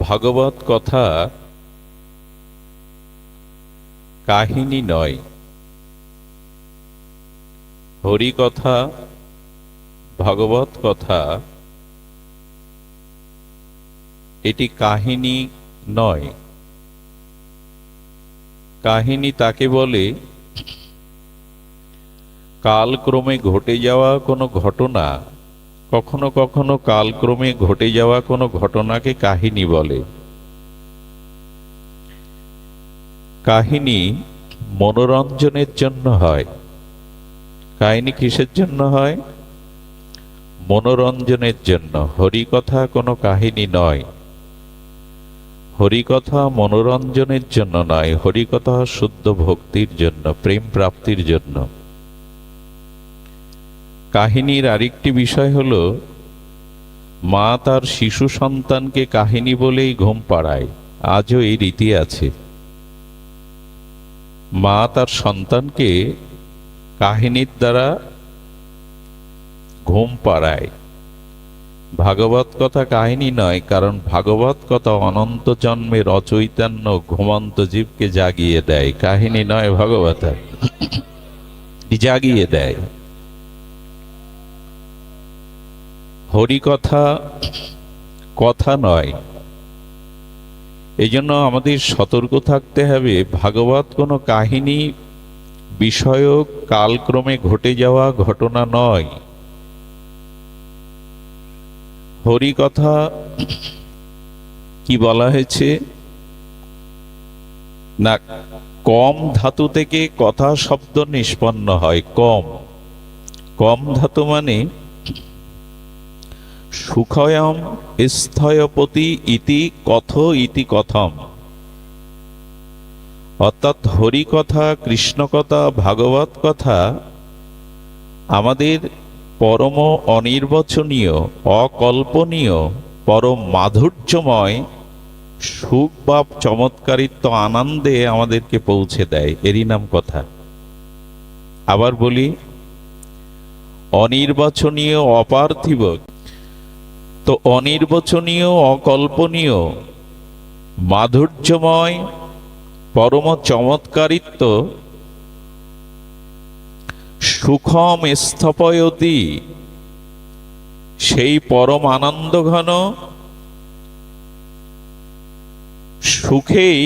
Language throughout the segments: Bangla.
ভাগবত কথা কাহিনী নয়, হরি কথা ভাগবত কথা এটি কাহিনী নয়। কাহিনী তাকে বলে কালক্রমে ঘটে যাওয়া কোনো ঘটনা, কখনো কখনো কালক্রমে ঘটে যাওয়া কোনো ঘটনাকে কাহিনী বলে। কাহিনী মনোরঞ্জনের জন্য হয়। কাহিনী কিসের জন্য হয়? মনোরঞ্জনের জন্য। হরিকথা কোনো কাহিনী নয়। হরিকথা মনোরঞ্জনের জন্য নয়, হরিকথা শুদ্ধ ভক্তির জন্য, প্রেম প্রাপ্তির জন্য। কাহিনীর আরেকটি বিষয় হল, মা তার শিশু সন্তানকে কাহিনী বলেই ঘুম পাড়ায়। আজও এই রীতি আছে। মা তার সন্তানকে কাহিনীর দ্বারা ঘুম পাড়ায়। ভাগবত কথা কাহিনী নয়, কারণ ভাগবত কথা অনন্ত জন্মের অচৈতন্য ঘুমন্ত জীবকে জাগিয়ে দেয়। কাহিনী নয়, ভাগবত জাগিয়ে দেয়। হরিকথা কথা নয়। এই জন্য আমাদের সতর্ক থাকতে হবে। ভাগবত কোনো কাহিনী বিষয়ক কালক্রমে ঘটে যাওয়া ঘটনা নয়। হরিকথা কি বলা হয়েছে না, কম ধাতু থেকে কথা শব্দ নিষ্পন্ন হয়। কম কম ধাতু মানে সুখয়ম স্থয়পতি ইতি কথ ইতি কথম। অর্থাৎ হরিকথা, কৃষ্ণকথা, ভাগবত কথা আমাদের পরম অনির্বচনীয়, অকল্পনীয়, পরম মাধুর্যময় সুখ বা চমৎকারিত্ব আনন্দে আমাদেরকে পৌঁছে দেয়। এরই নাম কথা। আবার বলি, অনির্বাচনীয়, অপার্থিব। তো অনির্বচনীয়, অকল্পনীয়, মাধুর্যময়, পরম চমৎকারিত্ব সুখম স্থপয়তি, সেই পরম আনন্দ ঘন সুখেই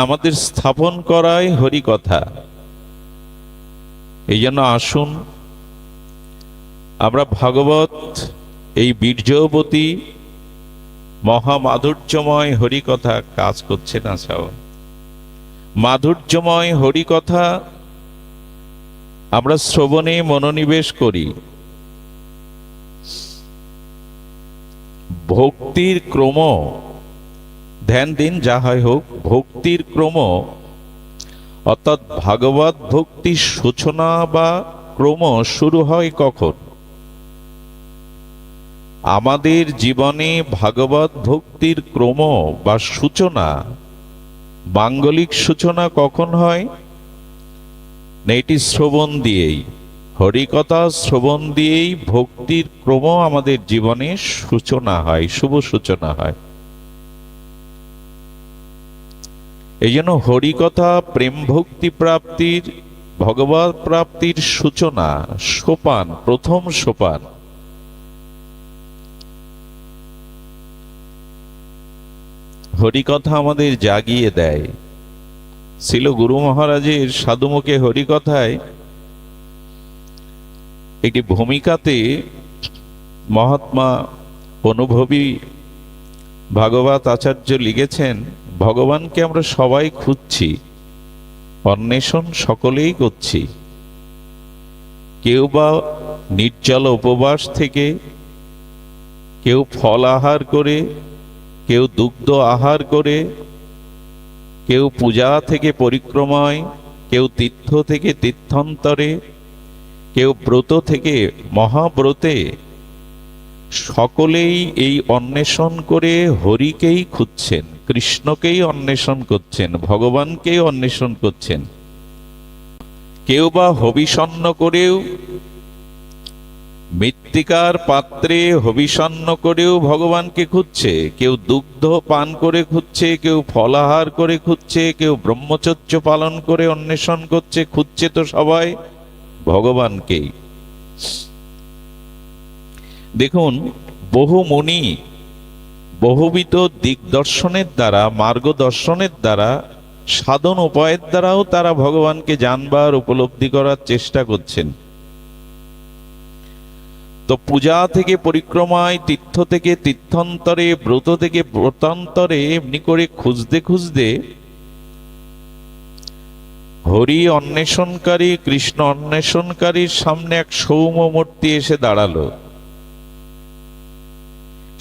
আমাদের স্থাপন করায় হরিকথা। এই জন্য আসুন আমরা ভাগবত, এই বীর্যবতী মহামাধুর্যময় হরিকথা, কাজ করছে না সব, মাধুর্যময় হরিকথা আমরা শ্রবণে মনোনিবেশ করি। ভক্তির ক্রম, ধ্যান দিন, যা হয় হোক, ভক্তির ক্রম অর্থাৎ ভাগবত ভক্তির সূচনা বা ক্রম শুরু হয় কখন? আমাদের জীবনে ভাগবত ভক্তির ক্রম বা সূচনা, মাঙ্গলিক সূচনা কখন হয়? এটি শ্রবণ দিয়েই, হরিকথা শ্রবণ দিয়েই ভক্তির ক্রম আমাদের জীবনে সূচনা হয়, শুভ সূচনা হয়। এই জন্য হরিকথা প্রেম ভক্তি প্রাপ্তির, ভগবত প্রাপ্তির সূচনা, সোপান, প্রথম সোপান। হরিকথা আমাদের জাগিয়ে দেয়। ছিল গুরু মহারাজের সাধুমুখে হরিকথায় একটি ভূমিকাতে মহাত্মা অনুভবী ভাগবত আচার্য লিখেছেন, ভগবানকে আমরা সবাই খুঁজছি, অন্বেষণ সকলেই করছি। কেউ বা নির্জল উপবাস থেকে, কেউ ফল আহার করে, কেউ দুগ্ধ আহার করে, কেউ পূজা থেকে পরিক্রমায়, কেউ তীর্থ থেকে তীর্থান্তরে, কেউ ব্রত থেকে মহাব্রতে, সকলেই এই অন্বেষণ করে হরিকেই খুঁজছেন, কৃষ্ণকেই অন্বেষণ করছেন, ভগবানকেই অন্বেষণ করছেন। কেউ বা হবিষণ্ণ করেও মৃত্তিকার পাত্রে হবিষান্ন করেও ভগবানকে খুঁজছে, কেউ দুগ্ধ পান করে খুঁজছে, কেউ ফলাহার করে খুঁজছে, কেউ ব্রহ্মচর্য পালন করে অন্বেষণ করছে। খুঁজছে তো সবাই ভগবানকেই। দেখুন, বহু মুনি বহুবিধ দিগদর্শনের দ্বারা, মার্গদর্শনের দ্বারা, সাধন উপায়ের দ্বারাও তারা ভগবানকে জানবার, উপলব্ধি করার চেষ্টা করছেন। তো পূজা থেকে পরিক্রমায়, তীর্থ থেকে তীর্থান্তরে, ব্রত থেকে ব্রতান্তরে এমনি করে খুঁজতে খুঁজতে হরি অন্বেষণকারী, কৃষ্ণ অন্বেষণকারীর সামনে এক সৌম্য মূর্তি এসে দাঁড়ালো।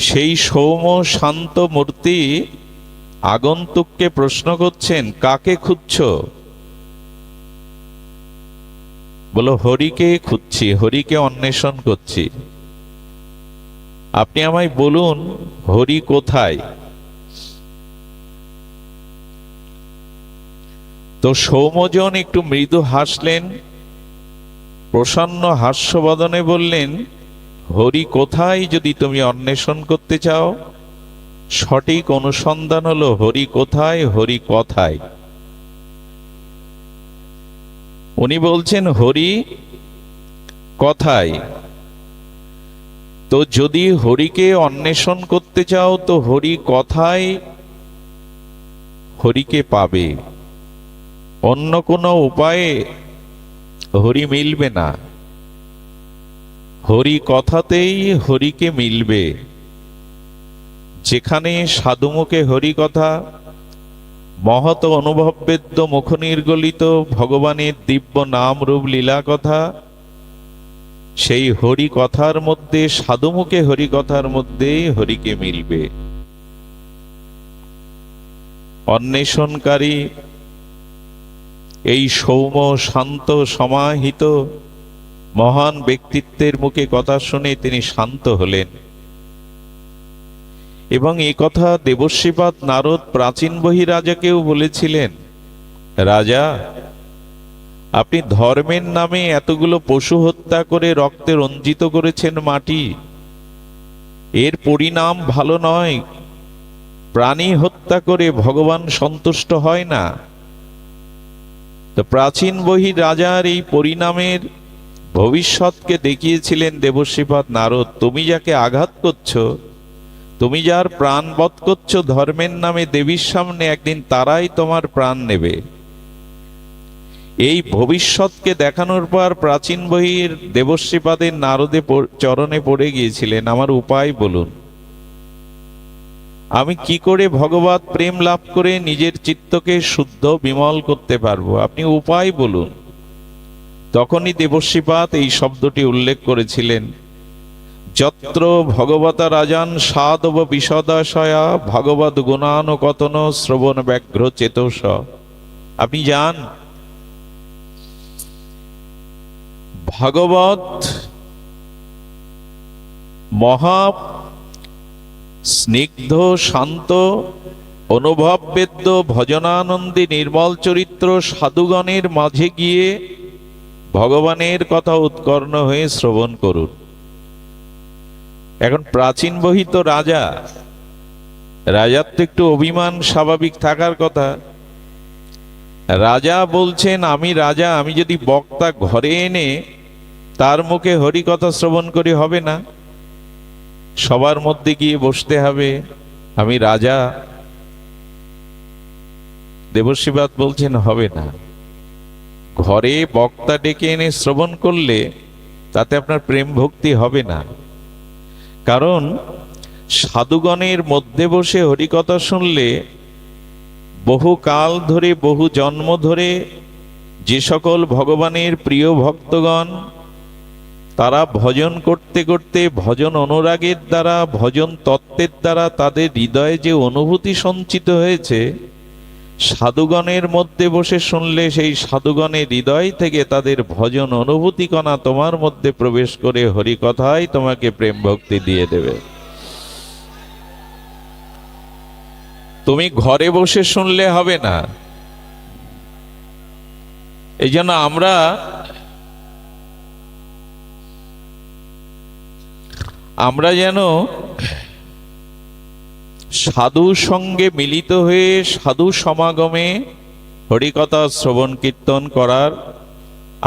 সেই সৌম্য শান্ত মূর্তি আগন্তুককে প্রশ্ন করছেন, কাকে খুঁজছ? বলো, হরিকে খুঁজছি, হরিকে অন্বেষণ করছি। আপনি আমায় বলুন, হরি কোথায়? তো সৌম্যজন একটু মৃদু হাসলেন, প্রসন্ন হাস্যবদনে বললেন, হরি কোথায় যদি তুমি অন্বেষণ করতে চাও, সঠিক অনুসন্ধান হলো হরি কোথায়, হরি কথায়। উনি বলছেন হরি কথায়। তো যদি হরিকে অন্বেষণ করতে চাও তো হরি কথায় হরিকে পাবে, অন্য কোনো উপায়ে হরি মিলবে না। হরি কথাতেই হরিকে মিলবে। যেখানে সাধুমুখে হরি কথা, মহৎ অনুভববেদ্য মুখ নির্গলিত ভগবানের দিব্য নাম রূপ লীলা কথা, সেই হরি কথার মধ্যে, সাধুমুখে হরি কথার মধ্যেই হরিকে মিলবে। অন্বেষণকারী এই সৌম্য শান্ত সমাহিত মহান ব্যক্তিত্বের মুখে কথা শুনে তিনি শান্ত হলেন। এবং এই কথা দেবশ্রীপাদ নারদ প্রাচীন বহিরাজাকেও বলেছিলেন, রাজা, আপনি ধর্মের নামে এতগুলো পশু হত্যা করে রক্তে রঞ্জিত করেছেন মাটি, এর পরিণাম ভালো নয়। প্রাণী হত্যা করে ভগবান সন্তুষ্ট হয় না। তো প্রাচীন বহিরাজার এই পরিণামের ভবিষ্যৎকে দেখিয়েছিলেন দেবশ্রীপাদ নারদ। তুমি যাকে আঘাত করছো, তুমি যার প্রাণ বধ করছো ধর্মের নামে, দেবীর সামনে একদিন তারাই তোমার প্রাণ নেবে। এই ভবিষ্যৎকে দেখানোর পর প্রাচীন বহির দেবশ্রীপাদের নারদে চরণে পড়ে গিয়েছিলেন, আমার উপায় বলুন, আমি কি করে ভগবৎ প্রেম লাভ করে নিজের চিত্তকে শুদ্ধ বিমল করতে পারবো, আপনি উপায় বলুন। তখনই দেবশ্রীপাদ এই শব্দটি উল্লেখ করেছিলেন, যত্র ভগবতা রাজান সাধব বিশদাশয়া ভগবদ গুণানুকতন শ্রবণ ব্যাঘ্র চেতস। আপনি যান, ভাগবত মহা স্নিগ্ধ শান্ত অনুভববেদ্য ভজনানন্দী নির্মল চরিত্র সাধুগণের মাঝে গিয়ে ভগবানের কথা উৎকর্ণ হয়ে শ্রবণ করুন। এখন প্রাচীন বহিত রাজা, রাজার তো একটু অভিমান স্বাভাবিক থাকার কথা। রাজা বলছেন, আমি রাজা, আমি যদি বক্তা ঘরে এনে তার মুখে হরি কথা শ্রবণ করি হবে না, সবার মধ্যে গিয়ে বসতে হবে, আমি রাজা। দেবশ্রীপাদ বলছেন হবে না। ঘরে বক্তা ডেকে এনে শ্রবণ করলে তাতে আপনার প্রেম ভক্তি হবে না। কারণ সাধুগণের মধ্যে বসে হরিকথা শুনলে বহু কাল ধরে, বহু জন্ম ধরে যে সকল ভগবানের প্রিয় ভক্তগণ তারা ভজন করতে করতে, ভজন অনুরাগের দ্বারা, ভজন তত্ত্বের দ্বারা তাদের হৃদয়ে যে অনুভূতি সঞ্চিত হয়েছে, সাধুগণের মধ্যে বসে শুনলে সেই সাধুগণের হৃদয় থেকে তাদের ভজন অনুভূতি কণা তোমার মধ্যে প্রবেশ করে হরিকথাই তোমাকে প্রেম ভক্তি দিয়ে দেবে। তুমি ঘরে বসে শুনলে হবে না। এই জন্য আমরা আমরা যেন সাধু সঙ্গে মিলিত হয়ে সাধু সমাগমে হরিকথা শ্রবণ কীর্তন করার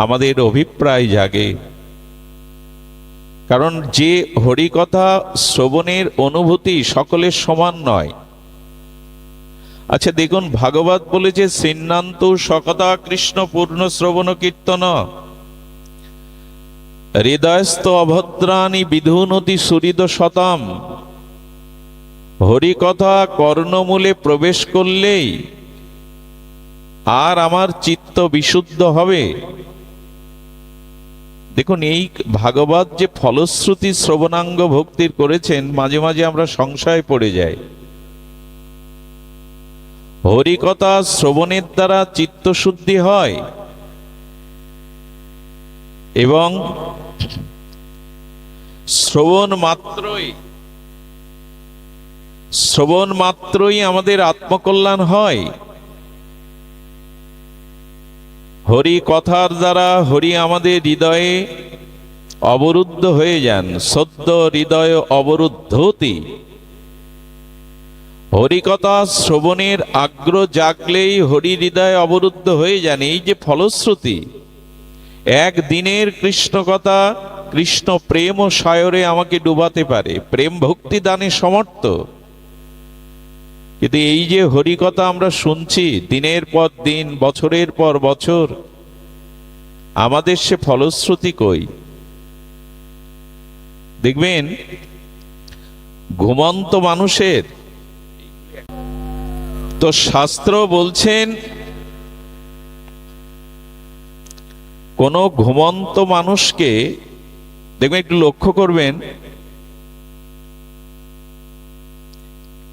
আমাদের অভিপ্রায় জাগে। কারণ যে হরিকথা শ্রবণের অনুভূতি সকলের সমান নয়। আচ্ছা দেখুন, ভাগবত বলেছে শ্রীণান্তু সকথা কৃষ্ণ পূর্ণ শ্রবণ কীর্তন হৃদয়স্থ অভদ্রাণি বিধুনতি সুহৃদ শতম। হরিকথা কর্ণমূলে প্রবেশ করলেই আর আমার চিত্ত বিশুদ্ধ হবে। দেখুন, এই ভাগবত যে ফলশ্রুতি শ্রবণাঙ্গ ভক্তির করেছেন, মাঝে মাঝে আমরা সংশয় পড়ে যাই। হরিকথা শ্রবণের দ্বারা চিত্তশুদ্ধি হয় এবং শ্রবণ মাত্রই আমাদের আত্মকল্যাণ হয়। হরি কথার দ্বারা হরি আমাদের হৃদয়ে অবরুদ্ধ হয়ে যান। সদ্য হৃদয় অবরুদ্ধতি। হরিকথা শ্রবণের আগ্রহ জাগলেই হরি হৃদয় অবরুদ্ধ হয়ে যান। এই যে ফলশ্রুতি, একদিনের কৃষ্ণ কথা, কৃষ্ণ প্রেম ও সায়রে আমাকে ডুবাতে পারে, প্রেম ভক্তি দানে সমর্থ। কিন্তু এই যে হরিকথা আমরা শুনছি দিনের পর দিন, বছরের পর বছর, আমাদের সে ফলশ্রুতি কই? দেখবেন ঘুমন্ত মানুষের তো শাস্ত্র বলছেন কোন ঘুমন্ত মানুষকে দেখবেন, একটু লক্ষ্য করবেন,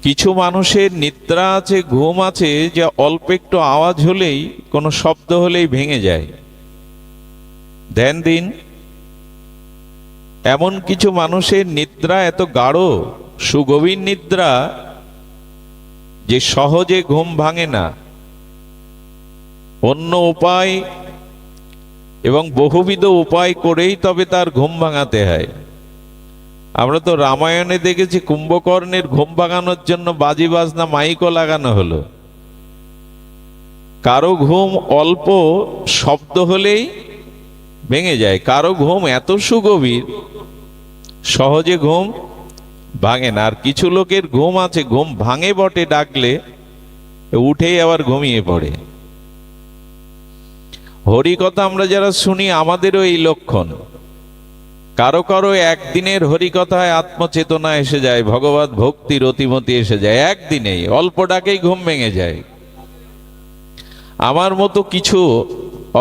কিছু মানুষের নিদ্রা আছে, ঘুম আছে, যে অল্প একটু আওয়াজ হলেই, কোনো শব্দ হলেই ভেঙে যায়। ধ্যান দিন, এমন কিছু মানুষের নিদ্রা এত গাঢ়, সুগভীর নিদ্রা, যে সহজে ঘুম ভাঙে না। অন্য উপায় এবং বহুবিধ উপায় করেই তবে তার ঘুম ভাঙাতে হয়। আমরা তো রামায়ণে দেখেছি কুম্ভকর্ণের ঘুম ভাঙানোর জন্য বাজি বাজনা মাইকও লাগানো হলো। কারো ঘুম অল্প শব্দ হলেই ভেঙে যায়, কারো ঘুম এত সুগভীর সহজে ঘুম ভাঙে না। আর কিছু লোকের ঘুম আছে, ঘুম ভাঙে বটে, ডাকলে উঠেই আবার ঘুমিয়ে পড়ে। হরিকথা আমরা যারা শুনি, আমাদেরও এই লক্ষণ। কারো কারো একদিনের হরিকথায় আত্মচেতনা এসে যায়, ভগবত ভক্তির অতিমতি এসে যায়, একদিনেই অল্প ডাকেই ঘুম ভেঙে যায়। আমার মতো কিছু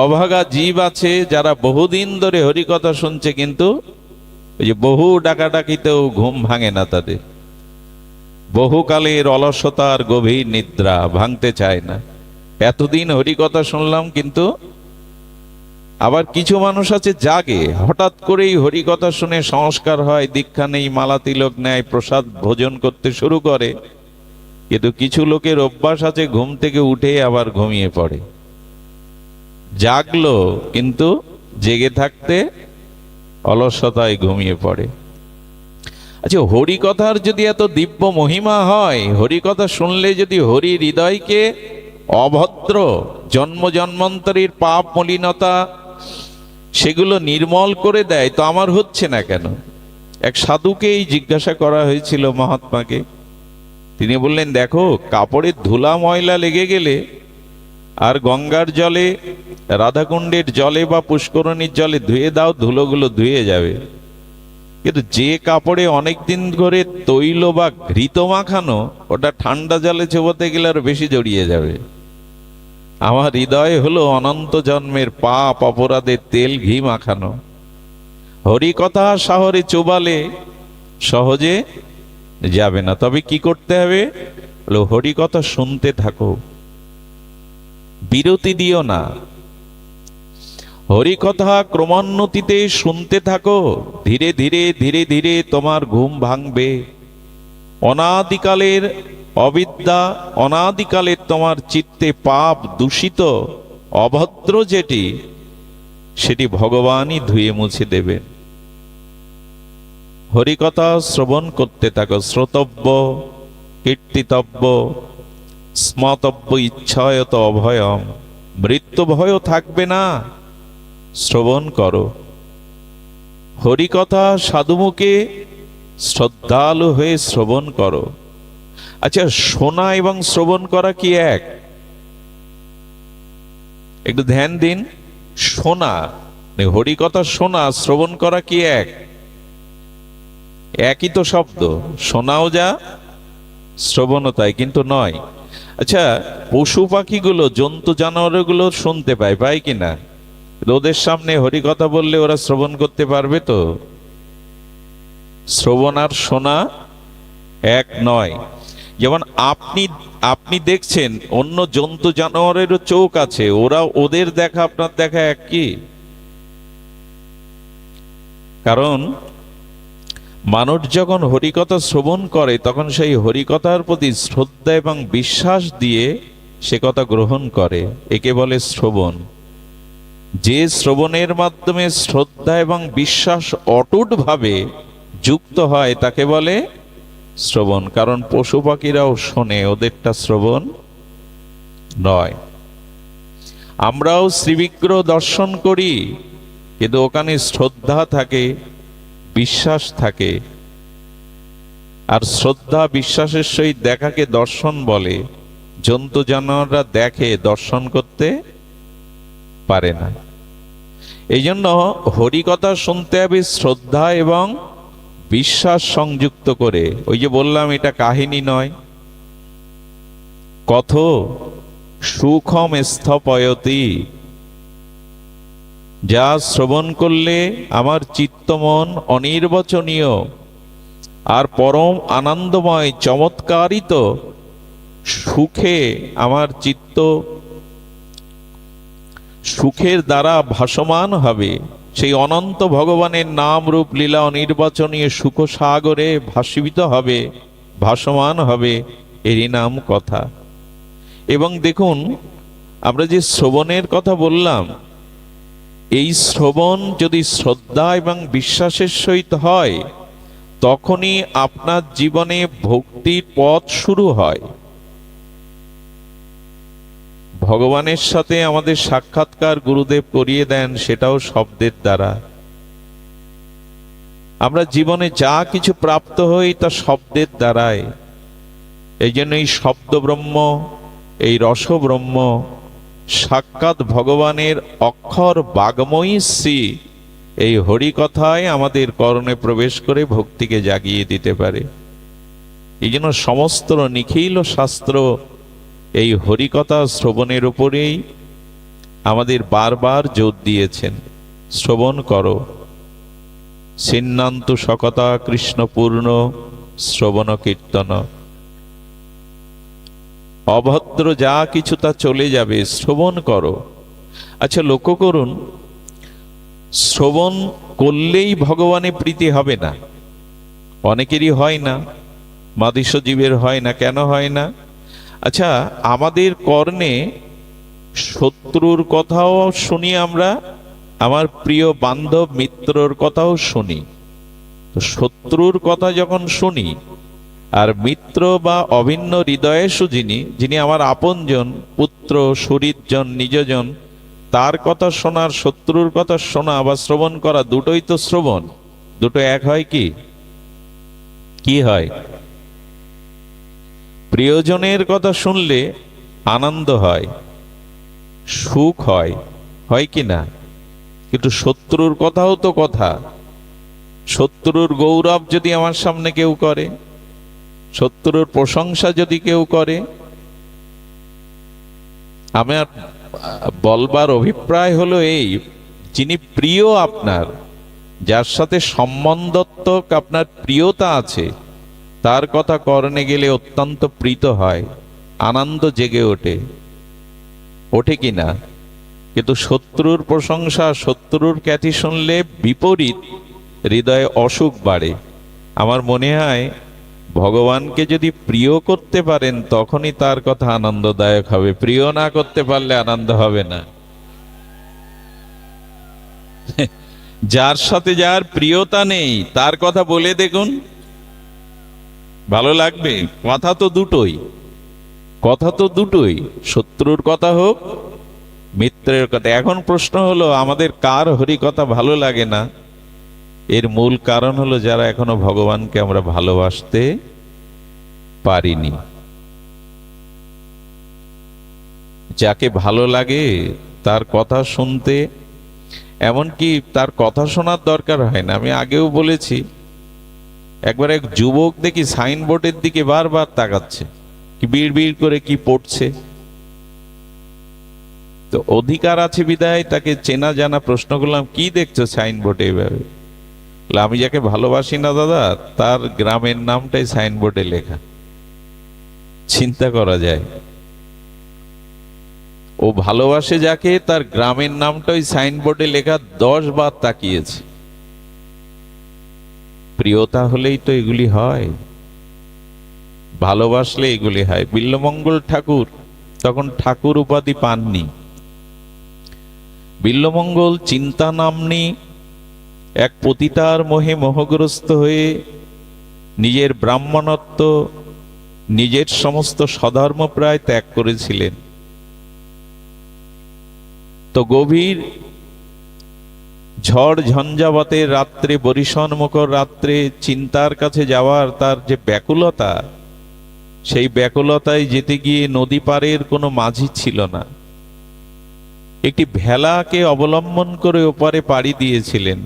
অভাগা জীব আছে যারা বহুদিন ধরে হরিকথা শুনছে, কিন্তু ওই যে বহু ডাকাডাকিতেও ঘুম ভাঙে না তাদের। বহুকালের অলসতার গভীর নিদ্রা ভাঙতে চায় না। এতদিন হরিকথা শুনলাম, কিন্তু আবার কিছু মানুষ আছে জাগে, হঠাৎ করেই হরিকথা শুনে সংস্কার হয়, দীক্ষা নেই, মালা তিলক নেয়, প্রসাদ ভোজন করতে শুরু করে। কিন্তু কিছু লোকের অভ্যাস আছে ঘুম থেকে উঠে আবার ঘুমিয়ে পড়ে। জাগলো কিন্তু জেগে থাকতে অলসতায় ঘুমিয়ে পড়ে। আচ্ছা, হরিকথার যদি এত দিব্য মহিমা হয়, হরিকথা শুনলে যদি হরি হৃদয়কে অভদ্র জন্ম জন্মান্তরের পাপ মলিনতা সেগুলো নির্মল করে দেয়, তো আমার হচ্ছে না কেন? এক সাধুকেই জিজ্ঞাসা করা হয়েছিল মহাত্মাকে। তিনি বললেন, দেখো, কাপড়ের ধুলা ময়লা লেগে গেলে আর গঙ্গার জলে, রাধাকুণ্ডের জলে বা পুষ্করণীর জলে ধুয়ে দাও, ধুলোগুলো ধুয়ে যাবে। কিন্তু যে কাপড়ে অনেকদিন ধরে তৈল বা ঘৃত মাখানো, ওটা ঠান্ডা জলে চোবাতে গেলে আরো বেশি জড়িয়ে যাবে। আমার হৃদয় হলো অনন্ত জন্মের পাপ অপরাধের তেল ঘি মাখানো। হরিকথা শহরে চোবালে সহজে যাবে না। তবে কি করতে হবে? হরিকথা শুনতে থাকো, বিরতি দিও না। হরিকথা ক্রমোন্নতিতে শুনতে থাকো, ধীরে ধীরে ধীরে ধীরে তোমার ঘুম ভাঙবে। অনাদিকালের অবিদ্যা, অনাদিকালের তোমার চিত্তে পাপ দূষিত অভদ্র যেটি, সেটি ভগবানই ধুয়ে মুছে দেবেন। হরিকথা শ্রবণ করতে থাকো। শ্রোতব্য, কীর্তিতব্য, স্মতব্য, ইচ্ছায়ত অভয়ম। মৃত্যু ভয়ও থাকবে না, শ্রবণ করো। হরিকথা সাধুমুখে শ্রদ্ধালু হয়ে শ্রবণ করো। আচ্ছা, শোনা এবং শ্রবণ করা কি এক? একটু ধ্যান দিন। শোনা, হরিকথা শোনা, শ্রবণ করা কি এক? একই তো শব্দ, শোনাও যা শ্রবণও তাই, কিন্তু নয়। আচ্ছা, পশু পাখিগুলো, জন্তু জানোয়ারগুলো শুনতে পায় কিনা? ওদের সামনে হরিকথা বললে ওরা শ্রবণ করতে পারবে তো? শ্রবণ আর শোনা এক নয়। যেমন আপনি দেখছেন, অন্য জন্তু জানোয়ারেরও চোখ আছে, ওদের দেখা আপনার দেখা এক কি? কারণ মানুষ যখন হরিকথা শ্রবণ করে তখন সেই হরিকথার প্রতি শ্রদ্ধা এবং বিশ্বাস দিয়ে সে কথা গ্রহণ করে। একে বলে শ্রবণ। যে শ্রবণের মাধ্যমে শ্রদ্ধা এবং বিশ্বাস অটুটভাবে যুক্ত হয় তাকে বলে শ্রবণ। কারণ পশু পাখিরাও শোনে, ওদেরটা শ্রবণ নয়। আমরাও শ্রীবিগ্রহ দর্শন করি, কিন্তু ওখানে শ্রদ্ধা থাকে, বিশ্বাস থাকে। আর শ্রদ্ধা বিশ্বাসের সহিত দেখাকে দর্শন বলে। জন্তু জানোয়াররা দেখে, দর্শন করতে পারে না। এই জন্য হরিকথা শুনতে হবে শ্রদ্ধা এবং বিশ্বাস সংযুক্ত করে। ওই যে বললাম, এটা কাহিনী নয়। কথ সুখম স্থপয়তি, যা শ্রবণ করলে আমার চিত্তমন অনির্বচনীয় আর পরম আনন্দময় চমৎকারিত সুখে আমার চিত্ত সুখের দ্বারা ভাসমান হবে। সেই অনন্ত ভগবানের নাম রূপ লীলা অনির্বাচনীয় সুখ সাগরে ভাসিত হবে, ভাসমান হবে। এরই নাম কথা। এবং দেখুন, আমরা যে শ্রবণের কথা বললাম, এই শ্রবণ যদি শ্রদ্ধা এবং বিশ্বাসের সহিত হয়, তখনই আপনার জীবনে ভক্তির পথ শুরু হয়। ভগবানের সাথে আমাদের সাক্ষাৎকার গুরুদেব করিয়ে দেন, সেটাও শব্দের দ্বারা। আমরা জীবনে যা কিছু প্রাপ্ত হই তা শব্দের দ্বারাই। এই জন্য এই শব্দ ব্রহ্ম, এই রস ব্রহ্ম, সাক্ষাৎ ভগবানের অক্ষর বাগময়ী শ্রী এই হরিকথায় আমাদের কর্ণে প্রবেশ করে ভক্তিকে জাগিয়ে দিতে পারে। এই জন্য সমস্ত নিখিল শাস্ত্র এই হরিকথা শ্রবণের উপরেই আমাদের বারবার জোর দিয়েছেন। শ্রবণ করো। ছিন্নান্তু সকতা কৃষ্ণপূর্ণ শ্রবণ কীর্তন। অভদ্র যা কিছু তা চলে যাবে, শ্রবণ করো। আচ্ছা, লক্ষ্য করুন, শ্রবণ করলেই ভগবানের প্রীতি হবে না। অনেকেরই হয় না, মাদিষ্য জীবের হয় না। কেন হয় না? আচ্ছা, আমাদের কর্ণে শত্রুর কথাও শুনি আমরা, আমার প্রিয় বান্ধব মিত্রর কথাও শুনি। তো শত্রুর কথা যখন শুনি, আর মিত্র বা অভিন্ন হৃদয়েষু যিনি আমার আপনজন, পুত্র, শরীরজন, নিজজন, তার কথা শোনার, শত্রুর কথা শোনা বা শ্রবণ করা, দুটোই তো শ্রবণ। দুটো এক হয় কি? কি হয়? প্রিয়জনের কথা শুনলে আনন্দ হয়, সুখ হয়, হয় কি না? কিন্তু শত্রুর কথাও তো কথা। শত্রুর গৌরব যদি আমার সামনে কেউ করে, শত্রুর প্রশংসা যদি কেউ করে, আমার বলবার অভিপ্রায় হলো এই, যিনি প্রিয় আপনার, যার সাথে সম্বন্ধত্বক আপনার প্রিয়তা আছে, তার কথা কর্ণে গেলে অত্যন্ত প্রীত হয়, আনন্দ জেগে ওঠে কি না? কিন্তু শত্রুর প্রশংসা, শত্রুর খ্যাতি শুনলে বিপরীত হৃদয়ে অসুখ বাড়ে। আমার মনে হয় ভগবানকে যদি প্রিয় করতে পারেন তখনই তার কথা আনন্দদায়ক হবে। প্রিয় না করতে পারলে আনন্দ হবে না। যার সাথে যার প্রিয়তা নেই তার কথা বলে দেখুন, ভালো লাগবে? কথা তো দুটোই, কথা তো দুটোই, শত্রুর কথা হোক মিত্রের কথা। এখন প্রশ্ন হলো আমাদের কার হরি কথা ভালো লাগে না? এর মূল কারণ হলো যারা এখনো ভগবানকে আমরা ভালোবাসতে পারিনি। যাকে ভালো লাগে তার কথা শুনতে, এমনকি তার কথা শোনার দরকার হয় না। আমি আগেও বলেছি, একবার এক যুবক দেখি সাইনবোর্ডের দিকে বারবার তাকাচ্ছে, কি বিড় বিড় করে কি পড়ছে। তো অধিকার আছে বিদায় তাকে চেনা জানা প্রশ্ন করলাম, কি দেখছো সাইনবোর্ডে এভাবে? আমি যাকে ভালোবাসি না দাদা, তার গ্রামের নামটাই সাইনবোর্ডে লেখা। চিন্তা করা যায়, ও ভালোবাসে যাকে, তার গ্রামের নামটা ওই সাইনবোর্ডে লেখা 10 বার তাকিয়েছে। প্রিয়তা হলেই তো এগুলি হয়, ভালোবাসলে এগুলি হয়। বিল্বমঙ্গল ঠাকুর তখন ঠাকুর উপাধি পাননি। বিল্বমঙ্গল চিন্তা নাম্নী এক পতিতার মোহে মোহগ্রস্ত হয়ে নিজের ব্রাহ্মণত্ব, নিজের সমস্ত স্বধর্ম প্রায় ত্যাগ করেছিলেন। তো গভীর ঝড় ঝঞ্ঝাবাতের রাত্রে, বরিশন মুখর রাত্রে চিন্তার কাছে যাওয়ার তার যে ব্যাকুলতা, সেই ব্যাকুলতায় যেতে গিয়ে নদী পারের কোনো মাঝি ছিল না। একটি ভেলাকে অবলম্বন করে ওপারে পাড়ি দিয়েছিলেন,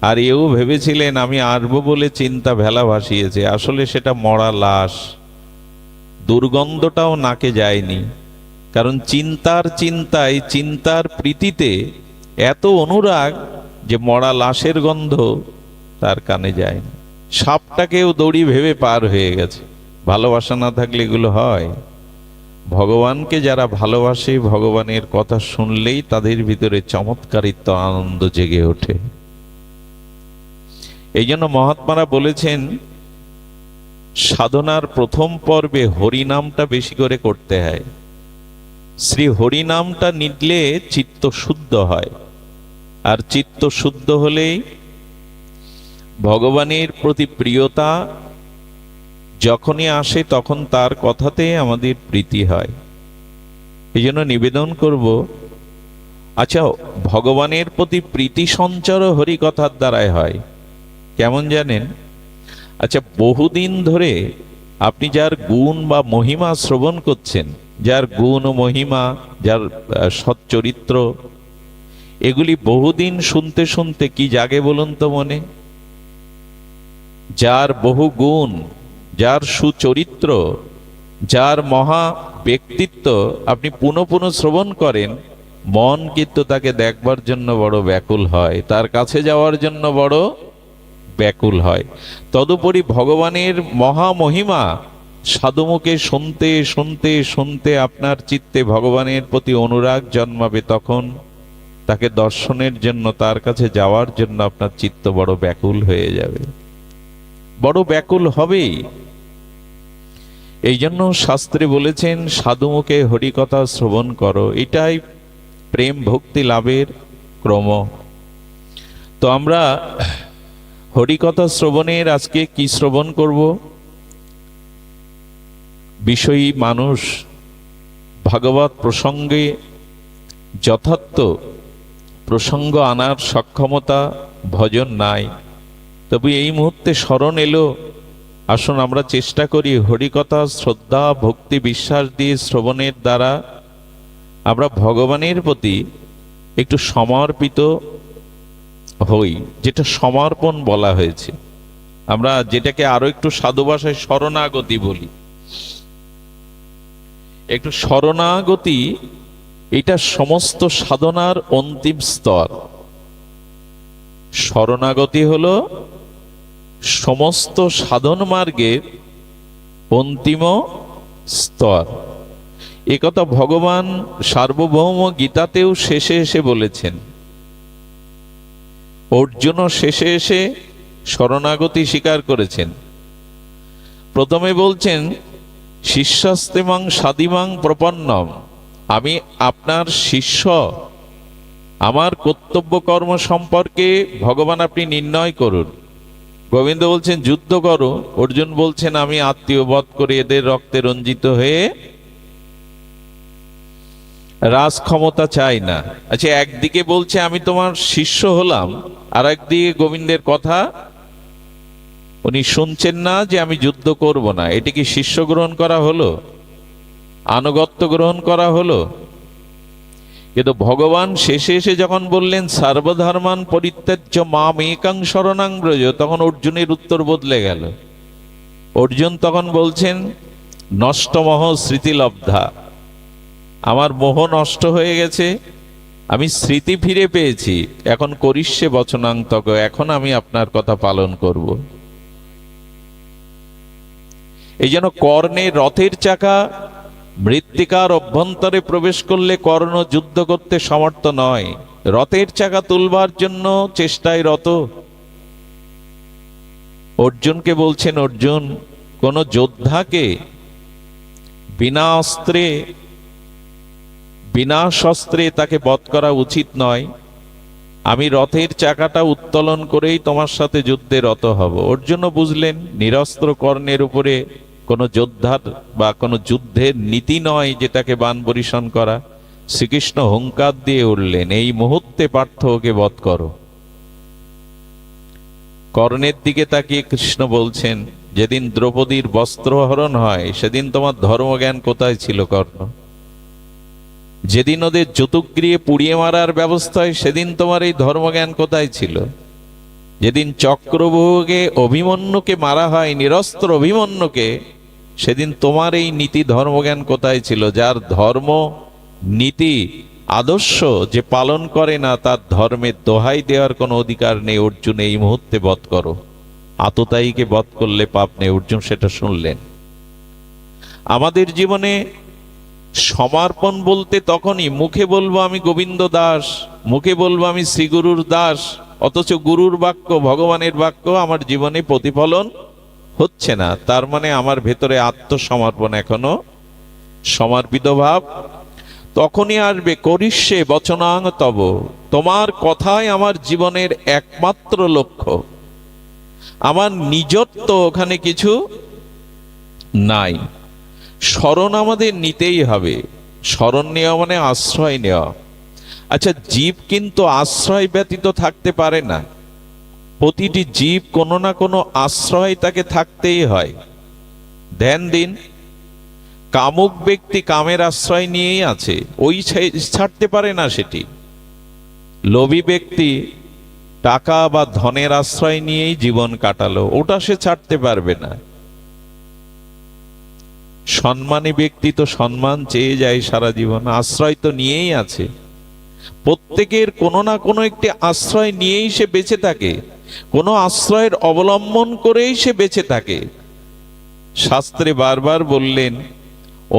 আর এও ভেবেছিলেন আমি আসবো বলে চিন্তা ভেলা ভাসিয়েছে। আসলে সেটা মরা লাশ, দুর্গন্ধটাও নাকে যায়নি। কারণ চিন্তার চিন্তায়, চিন্তার প্রীতিতে এত অনুরাগ যে মরা লাশের গন্ধ তার কানে যায় না। সাপটাকেও দড়ি ভেবে পার হয়ে গেছে। ভালোবাসা না থাকলে এগুলো হয়? ভগবানকে যারা ভালোবাসে, ভগবানের কথা শুনলেই তাদের ভিতরে চমৎকারিত্ব, আনন্দ জেগে ওঠে। এই জন্য মহাত্মারা বলেছেন সাধনার প্রথম পর্বে হরিনামটা বেশি করে করতে হয়। শ্রী হরিনামটা নিলে চিত্ত শুদ্ধ হয়, আর চিত্ত শুদ্ধ হলেই ভগবানের প্রতি প্রিয়তা যখনই আসে তখন তার কথাতে আমাদের প্রীতি হয়। এই জন্য নিবেদন করব, আচ্ছা ভগবানের প্রতি প্রীতি সঞ্চার হরি কথার দ্বারাই হয়। কেমন জানেন? আচ্ছা, বহুদিন ধরে আপনি যার গুণ বা মহিমা শ্রবণ করছেন, যার গুণ ও মহিমা, যার সচ্চরিত্র, এগুলি বহুদিন শুনতে শুনতে কি জাগে বলুন তো মনে? যার বহু গুণ, যার সুচরিত্র, যার মহা ব্যক্তিত্ব আপনি পুনঃ পুনঃ শ্রবণ করেন, মন কিন্তু তাকে দেখবার জন্য বড় ব্যাকুল হয়, তার কাছে যাওয়ার জন্য বড় ব্যাকুল হয়। তদুপরি ভগবানের মহা মহিমা সাধুমুখে শুনতে শুনতে শুনতে আপনার চিত্তে ভগবানের প্রতি অনুরাগ জন্মাবে। তখন তাকে দর্শনের জন্য, তার কাছে যাওয়ার জন্য আপনার চিত্ত বড় ব্যাকুল হয়ে যাবে, বড় ব্যাকুল হবেই। এই জন্য শাস্ত্রে বলেছেন সাধুমুখে হরিকথা শ্রবণ করো, এটাই প্রেম ভক্তি লাভের ক্রম। তো আমরা হরিকথা শ্রবণের আজকে কি শ্রবণ করব? বিষয়ী মানুষ ভাগবত প্রসঙ্গে যথার্থ প্রসঙ্গ আনার সক্ষমতা ভজন নাই। তবে এই মুহূর্তে স্মরণ এলো, আসুন আমরা চেষ্টা করি হরিকথা শ্রদ্ধা ভক্তি বিশ্বাস দিয়ে শ্রবণের দ্বারা আমরা ভগবানের প্রতি একটু সমর্পিত হই, যেটা সমর্পণ বলা হয়েছে। আমরা যেটাকে আরো একটু সাধু ভাষায় শরণাগতি বলি। একটু শরণাগতি, এটা সমস্ত সাধনার অন্তিম স্তর। শরণাগতি হলো সমস্ত সাধন মার্গের অন্তিম স্তর। একথা ভগবান সার্বভৌম গীতাতেও শেষে এসে বলেছেন। অর্জুনও শেষে এসে শরণাগতি স্বীকার করেছেন। প্রথমে বলছেন শিষ্যাস্তেমাং সাদিমাং প্রপন্নম, আমি আপনার শিষ্য, আমার কর্তব্য কর্ম সম্পর্কে ভগবান আপনি নির্ণয় করুন। গোবিন্দ বলছেন যুদ্ধ করো, অর্জুন বলছেন আমি আত্মীয় বধ করে এদের রক্তে রঞ্জিত হয়ে রাজ ক্ষমতা চাই না। আচ্ছা, একদিকে বলছে আমি তোমার শিষ্য হলাম, আর একদিকে গোবিন্দের কথা উনি শুনছেন না যে আমি যুদ্ধ করব না। এটি কি শিষ্য গ্রহণ করা হলো? আনুগত্য গ্রহণ করা হলো? কিন্তু ভগবান শেষে এসে যখন বললেন সর্বধর্মান পরিত্যাজ্য মাম একাং শরণাং ব্রজ, তখন অর্জুনের উত্তর বদলে গেল। অর্জুন তখন বলছেন নষ্টমোহ স্মৃতিলব্ধা, আমার মোহ নষ্ট হয়ে গেছে, আমি স্মৃতি ফিরে পেয়েছি, এখন করিষ্যে বচনান্তক, এখন আমি আপনার কথা পালন করব। এই যেন কর্ণে রথের চাকা মৃত্তিকার অভ্যন্তরে প্রবেশ করলে কর্ণ যুদ্ধ করতে সমর্থ নয়, রথের চাকা তুলবার জন্য চেষ্টায় রত। অর্জুনকে বলছেন অর্জুন, কোন যোদ্ধাকে বিনা অস্ত্রে বিনা শস্ত্রে তাকে বধ করা উচিত নয়। আমি রথের চাকাটা উত্তোলন করেই তোমার সাথে যুদ্ধে রত হব। অর্জুনও বুঝলেন নিরস্ত্র কর্ণের উপরে কোনো যোদ্ধার বা কোনো যুদ্ধের নীতি নয় যেটাকে বাণ বরিশন করা। শ্রীকৃষ্ণ হুঙ্কার দিয়ে উঠলেন, এই মুহূর্তে পার্থ ওকে বধ করো। কর্ণের দিকে তাকিয়ে কৃষ্ণ বলছেন, যেদিন দ্রৌপদীর বস্ত্রহরণ হয় সেদিন তোমার ধর্মজ্ঞান কোথায় ছিল কর্ণ? যেদিন ওদের যতুগৃহে পুড়িয়ে মারার ব্যবস্থা হয় সেদিন তোমার এই ধর্মজ্ঞান কোথায় ছিল? যেদিন চক্রব্যূহকে অভিমন্যুকে মারা হয়, নিরস্ত্র অভিমন্যুকে, সেদিন তোমার এই নীতি ধর্মজ্ঞান কোথায় ছিল? যার ধর্ম নীতি আদর্শ যে পালন করে না, তার ধর্মের দোহাই দেওয়ার কোনো অধিকার নেই। অর্জুন এই মুহূর্তে বধ করো। আততায়ীকে বধ করলে পাপ নেই, অর্জুন সেটা শুনলেন। আমাদের জীবনে সমর্পণ বলতে তখনই মুখে বলবো আমি গোবিন্দ দাস, মুখে বলবো আমি শ্রীগুরুর দাস, অথচ গুরুর বাক্য ভগবানের বাক্য আমার জীবনে প্রতিফলন হচ্ছে না। তার মানে আমার ভেতরে আত্মসমর্পণ এখনো সমর্পিত ভাব তখনই আসবে। করিষ্যে বচনাং তব, তোমার কথাই আমার জীবনের একমাত্র লক্ষ্য। আমার নিজত্ব ওখানে কিছু নাই। শরণ আমাদের নিতেই হবে। শরণ নেওয়া মানে আশ্রয় নেওয়া। আচ্ছা, জীব কিন্তু আশ্রয় ব্যতীত থাকতে পারে না। প্রতিটি জীব কোনো না কোনো আশ্রয় তাকে থাকতেই হয়। ধ্যান দিন, কামুক ব্যক্তি কামের আশ্রয় নিয়েই আছে, ওই ছাড়তে পারে না সেটি। লোভী ব্যক্তি টাকা বা ধনের আশ্রয় নিয়েই জীবন কাটালো, ওটা সে ছাড়তে পারবে না। সম্মানী ব্যক্তি তো সম্মান চেয়ে যায় সারা জীবন, আশ্রয় তো নিয়েই আছে। প্রত্যেকের কোনো না কোনো একটি আশ্রয় নিয়েই সে বেঁচে থাকে, কোনো আশ্রয়ের অবলম্বন করেই সে বেঁচে থাকে। শাস্ত্রে বারবার বললেন,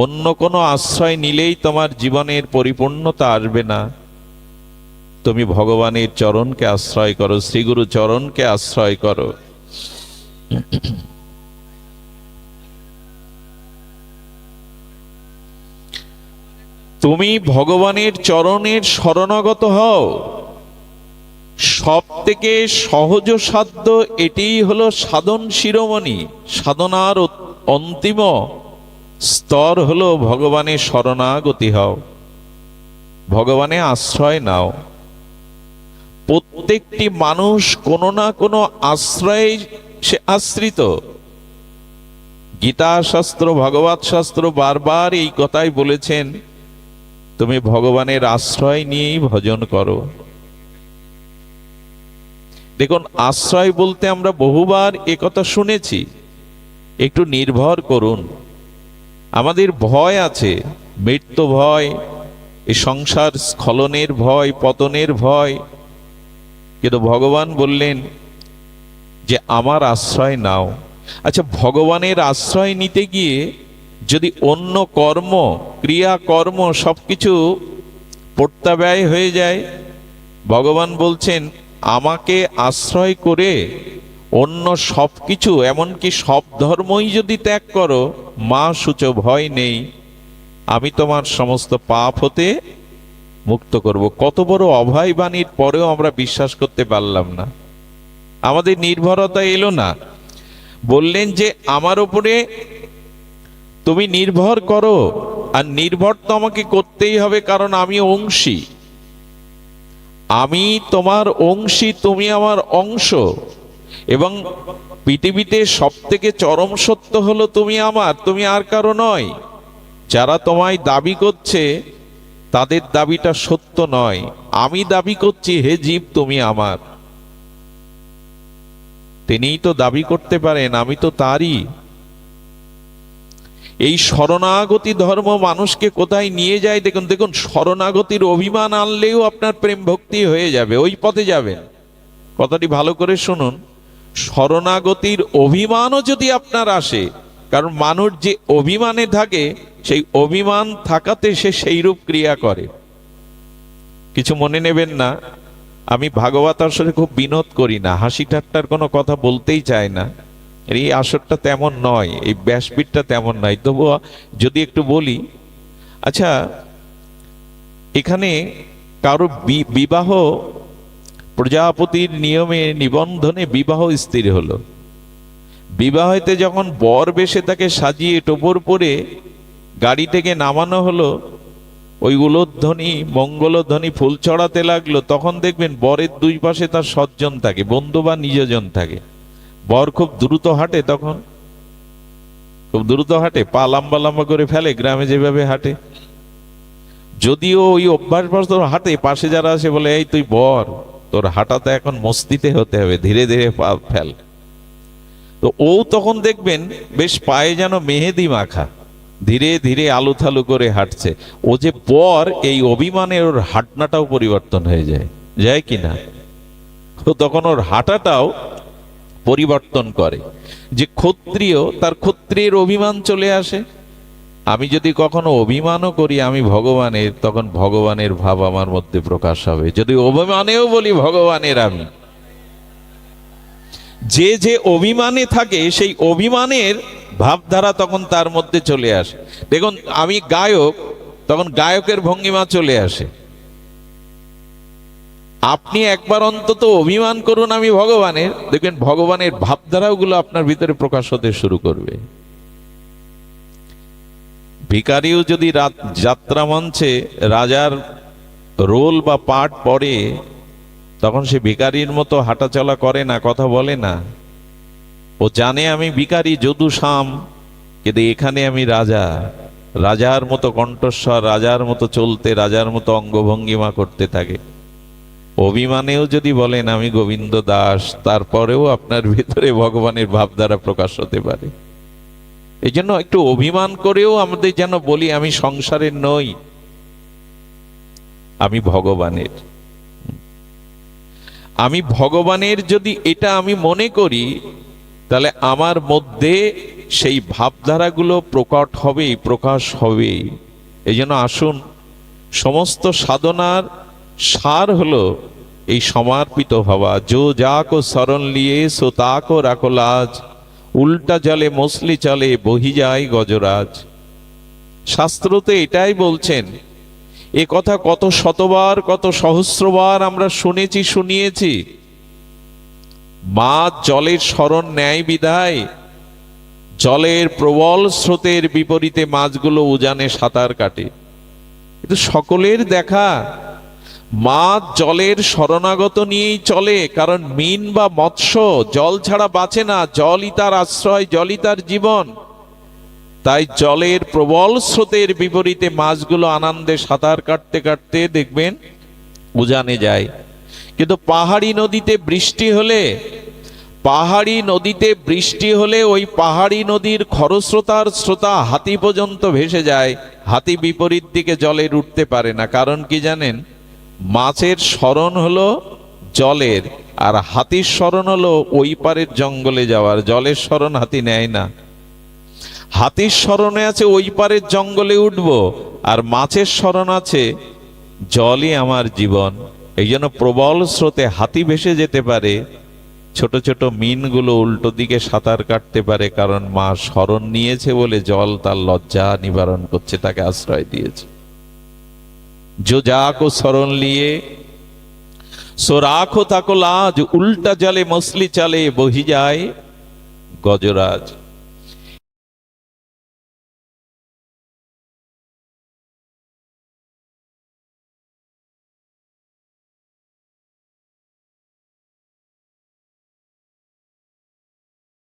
অন্য কোনো আশ্রয় নিলেই তোমার জীবনের পরিপূর্ণতা আসবে না। তুমি ভগবানের চরণকে আশ্রয় করো, শ্রীগুরু চরণকে আশ্রয় করো। তুমি ভগবানের চরণের শরণাগত হও। সব থেকে সহজ সাধ্য এটিই হলো সাধন শিরোমণি। সাধনার অন্তিম স্তর হলো ভগবানের শরণাগতি হও, ভগবানের আশ্রয় নাও। প্রত্যেকটি মানুষ কোনো না কোনো আশ্রয়ে সে আশ্রিত। গীতা শাস্ত্র, ভগবত শাস্ত্র বারবার এই কথাই বলেছেন, তুমি ভগবানের আশ্রয় নিয়েই ভজন করো। দেখুন, আশ্রয় বলতে আমরা বহুবার একথা শুনেছি। একটু নির্ভর করুন। আমাদের ভয় আছে, মৃত্যু ভয়, এই সংসার স্খলনের ভয়, পতনের ভয়, কিন্তু ভগবান বললেন যে আমার আশ্রয় নাও। আচ্ছা, ভগবানের আশ্রয় নিতে গিয়ে যদি অন্য কর্ম, ক্রিয়া কর্ম সবকিছু প্রত্যাব্যয় হয়ে যায়, ভগবান বলছেন আমাকে আশ্রয় করে অন্য সবকিছু, এমনকি সব ধর্মই যদি ত্যাগ করো, মা সূচ ভয় নেই, আমি তোমার সমস্ত পাপ হতে মুক্ত করব। কত বড় অভয় বাণীর পরেও আমরা বিশ্বাস করতে পারলাম না, আমাদের নির্ভরতা এলো না। বললেন যে আমার উপরে তুমি নির্ভর করো, আর নির্ভর তো আমাকে করতেই হবে, কারণ আমি অংশী, আমি তোমার অংশী, তুমি আমার অংশ। এবং পৃথিবীতে সব থেকে চরম সত্য হলো তুমি আমার, তুমি আর কারো নয়। যারা তোমায় দাবি করছে তাদের দাবিটা সত্য নয়। আমি দাবি করছি, হে জীব তুমি আমার। তিনিই তো দাবি করতে পারেন আমি তো তারই। এই শরণাগতি ধর্ম মানুষকে কোথায় নিয়ে যায় দেখুন। দেখুন, শরণাগতির অভিমান আনলেও আপনার প্রেম ভক্তি হয়ে যাবে, ওই পথে যাবেন। কথাটি ভালো করে শুনুন, শরণাগতির অভিমানও যদি আপনার আসে, কারণ মানুষ যে অভিমানে থাকে সেই অভিমান থাকাতে সে সেইরূপ ক্রিয়া করে। কিছু মনে নেবেন না, আমি ভাগবত আসরে খুব বিনোদ করি না, হাসি ঠাট্টার কোনো কথা বলতেই চাই না। এই আসরটা তেমন নয়, এই ব্যাসপীঠটা তেমন নয়, তবুও যদি একটু বলি। আচ্ছা, এখানে কারো বিবাহ, প্রজাপতির নিয়মে নিবন্ধনে বিবাহ স্থির হলো। বিবাহেতে যখন বর বেশে তাকে সাজিয়ে টোপর পরে গাড়ি থেকে নামানো হলো, ওই উলোধ্বনি মঙ্গলধ্বনি ফুল চড়াতে লাগলো, তখন দেখবেন বরের দুই পাশে তার সজ্জন থাকে, বন্ধু বা নিজজন থাকে। বর খুব দ্রুত হাঁটে, তখন খুব দ্রুত হাঁটে, পা লম্বা লম্বা করে ফেলে, গ্রামে যেভাবে হাঁটে। যদিও ওই অভ্যাসবশত হাঁটে, পাশে যারা আসে বলে, এই তুই বর, তোর হাঁটাতে এখন মস্তিতে হতে হবে, ধীরে ধীরে পা ফেল। তো ও তখন দেখবেন বেশ পায়ে যেন মেহেদি মাখা, ধীরে ধীরে আলু থালু করে হাঁটছে। ও যে বর, এই অভিমানে ওর হাঁটনাটাও পরিবর্তন হয়ে যায়, যায় কিনা? তো তখন ওর হাঁটাটাও পরিবর্তন করে। যে ক্ষত্রিয়, তার ক্ষত্রিয়ের অভিমান চলে আসে। আমি যদি কখনো অভিমানও করি আমি ভগবানের, তখন ভগবানের ভাব আমার মধ্যে প্রকাশ হবে। যদি অভিমানেও বলি ভগবানের আমি, যে যে অভিমানে থাকে সেই অভিমানের ভাবধারা তখন তার মধ্যে চলে আসে। দেখুন, আমি গায়ক, তখন গায়কের ভঙ্গিমা চলে আসে। আপনি একবার অন্তত অভিমান করুন আমি ভগবানের, দেখবেন ভগবানের ভাবধারাগুলো আপনার ভিতরে প্রকাশ হতে শুরু করবে। ভিখারিও যদি যাত্রা মঞ্চে রাজার রোল বা পার্ট পড়ে, তখন সে ভিখারির মতো হাঁটাচলা করে না, কথা বলে না। ও জানে আমি ভিখারি, যদু শাম, কিন্তু এখানে আমি রাজা। রাজার মতো কণ্ঠস্বর, রাজার মতো চলতে, রাজার মতো অঙ্গভঙ্গিমা করতে থাকে। অভিমানেও যদি বলেন আমি গোবিন্দ দাস, তারপরেও আপনার ভিতরে ভগবানের ভাবধারা প্রকাশ হতে পারে। এই জন্য একটু অভিমান করেও আমাদের যেন বলি আমি সংসারের নই, আমি ভগবানের। আমি ভগবানের যদি এটা আমি মনে করি, তাহলে আমার মধ্যে সেই ভাবধারাগুলো প্রকট হবেই, প্রকাশ হবেই। এই জন্য আসুন, সমস্ত সাধনার সার হলো এই সমর্পিত হওয়া। যো যাকো শরণ লিয়ে সো তাকো রাখো লাজ, উল্টা জলে মছলি চলে বহি যায় গজরাজ। শাস্ত্রতে এটাই বলছেন। এ কথা কত শতবার, কত সহস্রবার আমরা শুনেছি, শুনিয়েছি। মাছ জলের শরণ ন্যায় বিধায় জলের প্রবল স্রোতের বিপরীতে মাছগুলো উজানে সাঁতার কাটে। কিন্তু সকলের দেখা মাছ জলের শরণাগত নিয়েই চলে, কারণ মিন বা মৎস্য জল ছাড়া বাঁচে না, জলই তার আশ্রয়, জলই তার জীবন। তাই জলের প্রবল স্রোতের বিপরীতে মাছগুলো আনন্দে সাঁতার কাটতে কাটতে দেখবেন উজানে যায়। কিন্তু পাহাড়ি নদীতে বৃষ্টি হলে ওই পাহাড়ি নদীর খরস্রোতার স্রোতা হাতি পর্যন্ত ভেসে যায়। হাতি বিপরীত দিকে জলের উঠতে পারে না। কারণ কি জানেন? মাছের শরণ হলো জলের, আর হাতির শরণ হলো ওই পারের জঙ্গলে যাওয়ার। জলের শরণ হাতি নেয় না। হাতির শরণে আছে ওই পারের জঙ্গলে উঠব, আর মাছের শরণ আছে জলই আমার জীবন। এই জন্য প্রবল স্রোতে হাতি ভেসে যেতে পারে, ছোট ছোট মিনগুলো উল্টো দিকে সাঁতার কাটতে পারে, কারণ মা শরণ নিয়েছে বলে জল তার লজ্জা নিবারণ করছে, তাকে আশ্রয় দিয়েছে। जो जाको शरण लिए सो राखो ताको लाज, उल्टा जले मछली चले बही जाए गजराज।